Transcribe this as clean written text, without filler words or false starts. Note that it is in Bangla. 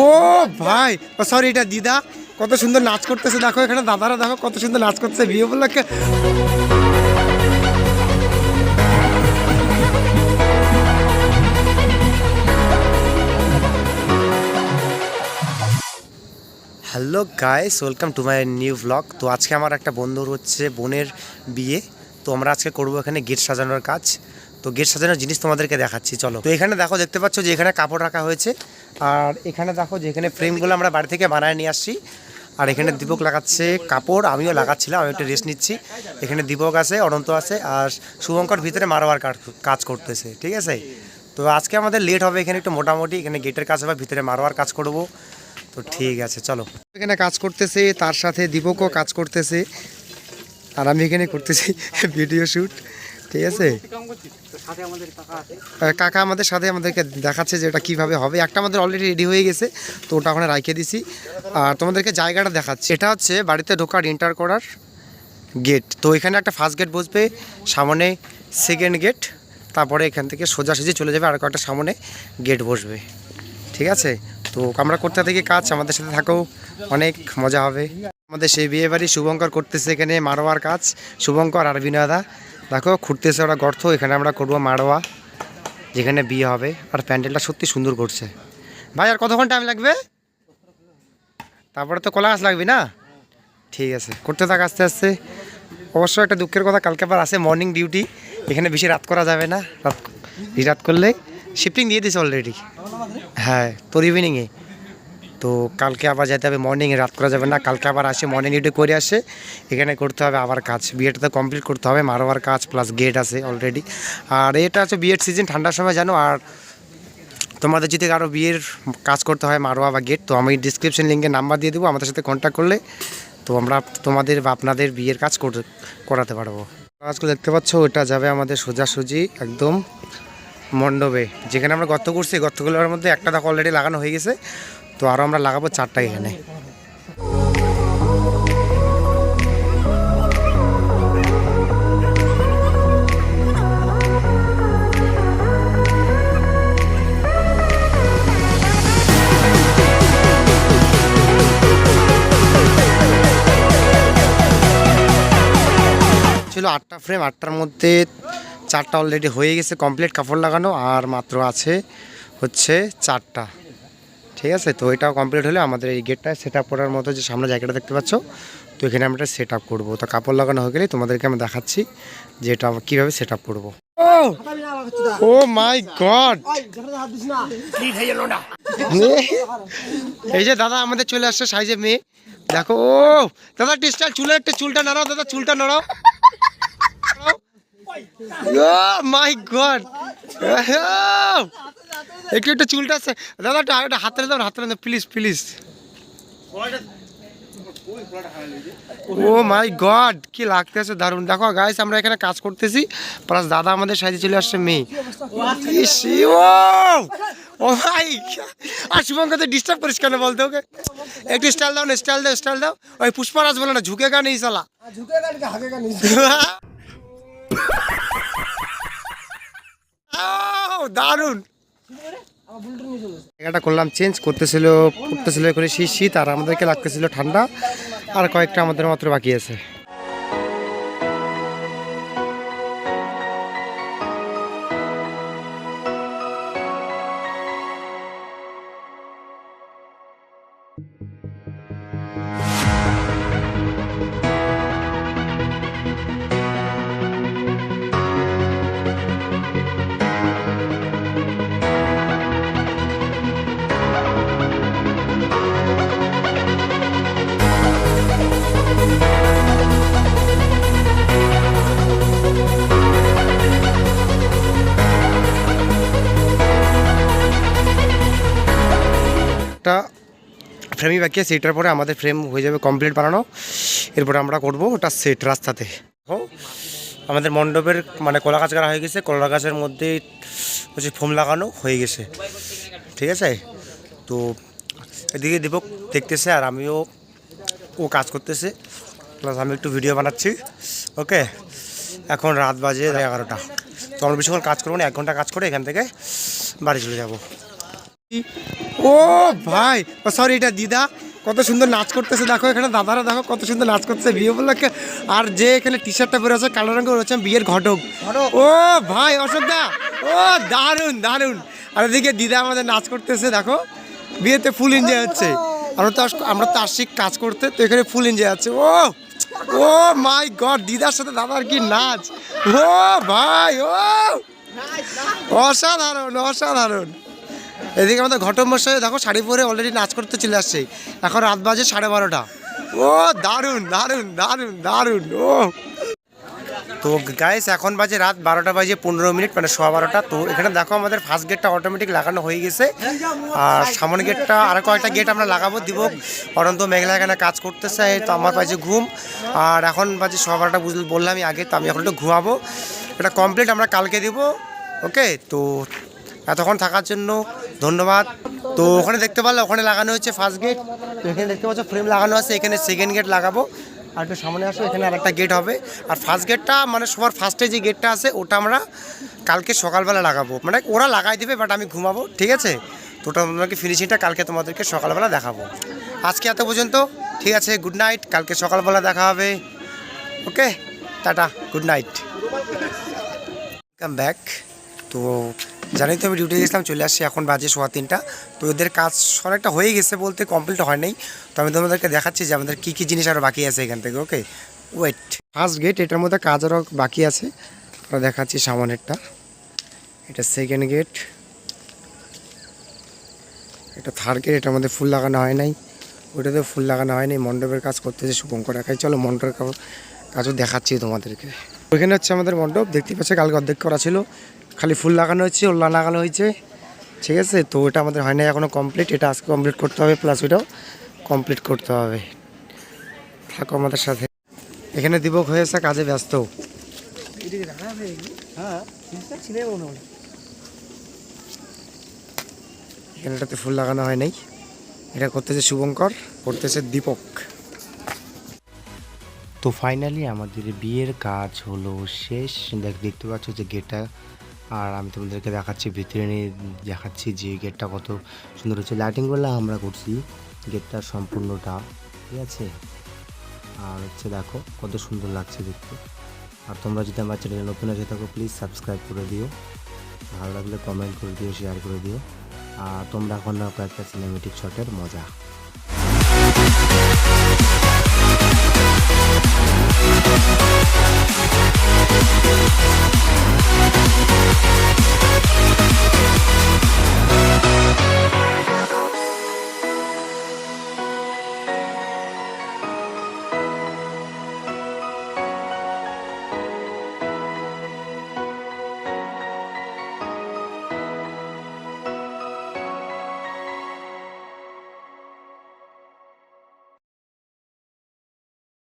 ও ভাই, ও সরি, এটা দিদা কত সুন্দর নাচ করতেছে। দেখো এখানে দাদারা, দেখো কত সুন্দর নাচ করতেছে বিয়ে উপলক্ষে। Hello guys, welcome to my new blog. তো আজকে আমার একটা বন্ধুর হচ্ছে বোনের বিয়ে। তো আমরা আজকে করবো এখানে গেট সাজানোর কাজ। তো গেট সাজানোর জিনিস তোমাদেরকে দেখাচ্ছি, চলো। তো এখানে দেখো, দেখতে পাচ্ছ যে এখানে কাপড় রাখা হয়েছে। আর এখানে দেখো যে এখানে ফ্রেমগুলো আমরা বাড়ি থেকে বানায় নিয়ে আসছি। আর এখানে দীপক লাগাচ্ছে কাপড়, আমিও লাগাচ্ছিলাম, আমি একটু রেস্ট নিচ্ছি। এখানে দীপক আছে, অনন্ত আছে, আর শুভঙ্কর ভিতরে মারোয়ার কাজ করতেছে, ঠিক আছে। তো আজকে আমাদের লেট হবে এখানে একটু, মোটামুটি এখানে গেটের কাজ হবে, ভিতরে মারোয়ার কাজ করবো। তো ঠিক আছে, চলো। এখানে কাজ করতেছে, তার সাথে দীপকও কাজ করতেছে, আর আমি এখানে করতেছি ভিডিও শ্যুট, ঠিক আছে। কাকা আমাদের সাথে আমাদেরকে দেখাচ্ছে যে এটা কীভাবে হবে। একটা আমাদের অলরেডি রেডি হয়ে গেছে, তো ওটা ওখানে রাখিয়ে দিছি। আর তোমাদেরকে জায়গাটা দেখাচ্ছি। এটা হচ্ছে বাড়িতে ঢোকার এন্টার করার গেট। তো এখানে একটা ফার্স্ট গেট বসবে, সামনে সেকেন্ড গেট, তারপরে এখান থেকে সোজাসুজি চলে যাবে আর কয়েকটা সামনে গেট বসবে, ঠিক আছে। তো আমরা করতে থাকি কাজ, আমাদের সাথে থাকেও, অনেক মজা হবে। আমাদের সেই বিয়ে বাড়ি শুভঙ্কর করতেছে এখানে মারোয়ার কাজ। শুভঙ্কর আর বিনয়দা দেখো খুঁড়তেছে ওরা গর্ত, এখানে আমরা করবো মারোয়া, যেখানে বিয়ে হবে। আর প্যান্ডেলটা সত্যি সুন্দর করছে ভাই। আর কতক্ষণ টাইম লাগবে? তারপরে তো কলা গাছ লাগবে না? ঠিক আছে, করতে থাক আস্তে আস্তে। অবশ্য একটা দুঃখের কথা, কালকে আবার আসে মর্নিং ডিউটি, এখানে বেশি রাত করা যাবে না। রাত করলে শিফটিং দিয়ে দিছে অলরেডি। হ্যাঁ, তোর ইভিনিংয়ে। তো কালকে আবার যেতে হবে মর্নিংয়ে, রাত করা যাবে না। কালকে আবার আসে মর্নিং ডিউটি করে আসে, এখানে করতে হবে আবার কাজ। বিয়েটা তো কমপ্লিট করতে হবে, মারোয়ার কাজ প্লাস গেট আছে অলরেডি। আর এটা হচ্ছে বিয়ের সিজন, ঠান্ডার সময় জানো। আর তোমাদের যদি আরও বিয়ের কাজ করতে হয় মারোয়া বা গেট, তো আমি ডিসক্রিপশন লিঙ্কে নাম্বার দিয়ে দেবো, আমাদের সাথে কন্ট্যাক্ট করলে তো আমরা তোমাদের বা আপনাদের বিয়ের কাজ করাতে পারবো। কাজগুলো দেখতে পাচ্ছ, ওটা যাবে আমাদের সোজাসুজি একদম মণ্ডপে, যেখানে আমরা গর্ত করছি। গর্তগুলোর মধ্যে একটা দেখো অলরেডি লাগানো হয়ে গেছে, তো আরও আমরা লাগাবো 4টা এখানে। ছিল 8টা ফ্রেম, 8টার মধ্যে 4টা অলরেডি হয়ে গেছে কমপ্লিট কাপড় লাগানো, আর মাত্র আছে হচ্ছে 4টা, ঠিক আছে। তো এটাও কমপ্লিট হলে আমাদের এই গেটটা সেট আপ করার মতো যে সামনে জায়গাটা দেখতে পাচ্ছ, তো এখানে আমরা সেট আপ করবো। তো কাপড় লাগানো হয়ে গেলে তোমাদেরকে আমি দেখাচ্ছি যে এটা কীভাবে সেট আপ করবো। ও মাই গড, এই যে দাদা আমাদের চলে আসছে সাইজে মেয়ে, দেখো। ও দাদা টিস্টার চুলটা নাড়াও, দাদা চুলটা নাড়াও। মাই গড, একটু চুলটা আছে দাদা, একটা হাতে দাও, হাতে দাও please please. Oh my God, কি লাগতেছে দারুণ। দেখো গাইস, আমরা এখানে কাজ করতেছি, প্লাস দাদা আমাদের সাইডে চলে আসছে মেয়ে। ও ভাই, আর শুভঙ্কর ডিস্টার্ব করিস কেন বলতে? ওকে একটু স্টাইল দাও না, স্টাইল দাও, স্টাইল দাও। ওই পুষ্পারাজ বলে না, ঝুঁকে গা নেই সালা, দারুণ। জায়গাটা করলাম চেঞ্জ, করতেছিল করে শীত, আর আমাদেরকে লাগতেছিল ঠান্ডা। আর কয়েকটা আমাদের মাত্র বাকি আছে। ফ্রেমই বাকি আছে, এটার পরে আমাদের ফ্রেম হয়ে যাবে কমপ্লিট বানানো। এরপরে আমরা করব ওটা সেট রাস্তাতে। আমাদের মণ্ডপের মানে কলা গাছ করা হয়ে গেছে, কলা গাছের মধ্যে হচ্ছে ফোম লাগানো হয়ে গেছে, ঠিক আছে। তো এদিকে দীপক দেখতেছে, আর আমিও, ও কাজ করতেছে, প্লাস আমি একটু ভিডিও বানাচ্ছি। ওকে, এখন রাত বাজে 11টা। তো আমরা বেশিক্ষণ কাজ করবো না, 1 ঘন্টা কাজ করে এখান থেকে বাড়ি চলে যাব। ও ভাই, ও সরি, এটা দিদা কত সুন্দর নাচ করতেছে। দেখো এখানে দাদারা দেখো কত সুন্দর নাচ করতেছে বিয়ে উপলক্ষে। আর যে এখানে টি শার্টটা পরে আছে কালো রঙের হচ্ছে বিয়ের ঘটক। ও ভাই অশোক দা, ও দারুণ দারুণ। আর এদিকে দিদা আমাদের নাচ করতেছে দেখো, বিয়েতে ফুল এনজয় হচ্ছে। আমরা তো আসছি কাজ করতে, তো এখানে ফুল এনজয় হচ্ছে। ও ও মাই গড, দিদার সাথে দাদার কি নাচ! ও ভাই, ও অসাধারণ অসাধারণ। এদিকে আমাদের ঘটক মশাই দেখো শাড়ি পরে অলরেডি নাচ করতে চলে আসছে। এখন রাত বাজে 12:30। ও দারুণ দারুণ দারুণ দারুণ। ও তো গাইস, এখন বাজে রাত 12:15, মানে 12:15। তো এখানে দেখো আমাদের ফার্স্ট গেটটা অটোমেটিক লাগানো হয়ে গেছে। আর সামনে গেটটা আর কয়েকটা গেট আমরা লাগাবো দিব। অনন্ত মেঘলা এখানে কাজ করতেছে, তো আমার বাজে ঘুম। আর এখন বাজে 12:15 বললামই আগে, তো আমি এখন একটু ঘুমাবো। এটা কমপ্লিট আমরা কালকে দিব। ওকে, তো এতক্ষণ থাকার জন্য ধন্যবাদ। তো ওখানে দেখতে পারলে ওখানে লাগানো হচ্ছে ফার্স্ট গেট। তো এখানে দেখতে পাচ্ছ ফ্রেম লাগানো আছে, এখানে সেকেন্ড গেট লাগাবো। আর একটু সামনে আসো, এখানে আরেকটা গেট হবে। আর ফার্স্ট গেটটা মানে সবার ফার্স্টে যে গেটটা আছে ওটা আমরা কালকে সকালবেলা লাগাবো, মানে ওরা লাগাই দেবে, বাট আমি ঘুমাবো। ঠিক আছে, তো ওটা তোমাদেরকে ফিনিশিংটা কালকে তোমাদেরকে সকালবেলা দেখাবো। আজকে এত পর্যন্ত, ঠিক আছে, গুড নাইট। কালকে সকালবেলা দেখা হবে। Okay, tata, good night, come back. তো জানি তো আমি ডিউটি গেছিলাম, চলে আসছি, এখন বাজে 3:15। তো ওদের কাজ অনেকটা হয়ে গেছে, বলতে কমপ্লিট হয় নাই। তো আমি তোমাদেরকে দেখাচ্ছি যে আমাদের কী কী জিনিস আরও বাকি আছে এখান থেকে। ওকে ওয়েট, ফার্স্ট গেট, এটার মধ্যে কাজ আরও বাকি আছে, আমরা দেখাচ্ছি সামনেরটা। এটা সেকেন্ড গেট, এটা থার্ড গেট। এটার মধ্যে ফুল লাগানো হয় নাই, ওইটাতে ফুল লাগানো হয় নাই। মণ্ডপের কাজ করতেছে শুভঙ্কর একাই। চলো মণ্ডপের কাজও দেখাচ্ছি তোমাদেরকে। ওইখানে হচ্ছে আমাদের মণ্ডপ, দেখতে পাচ্ছি কালকে অর্ধেক করা ছিল, খালি ফুল লাগানো হচ্ছে, ওল্লা লাগানো হয়েছে। ঠিক আছে, তো ওটা আমাদের হয় না এখনও কমপ্লিট, এটা আজকে কমপ্লিট করতে হবে, প্লাস ওইটাও কমপ্লিট করতে হবে। থাকো আমাদের সাথে। এখানে দীপক হয়েছে কাজে ব্যস্ত। এখানেটাতে ফুল লাগানো হয় নাই, এটা করতেছে শুভঙ্কর, করতেছে দীপক। তো ফাইনালি আমাদের বিয়ের কাজ হলো শেষ। দেখতে পাচ্ছ যে গেটটা, আর আমি তোমাদেরকে দেখাচ্ছি ভিতরে নিয়ে দেখাচ্ছি যে গেটটা কত সুন্দর হচ্ছে। লাইটিংগুলো আমরা করছি গেটটা সম্পূর্ণটা, ঠিক আছে। আর হচ্ছে দেখো কত সুন্দর লাগছে দেখতে। আর তোমরা যদি আমার চ্যানেলে নতুন এসে থাকো প্লিজ সাবস্ক্রাইব করে দিও, ভালো লাগলে কমেন্ট করে দিও, শেয়ার করে দিও। আর তোমরা এখন না কয়েকটা সিনেমেটিক শটের মজা।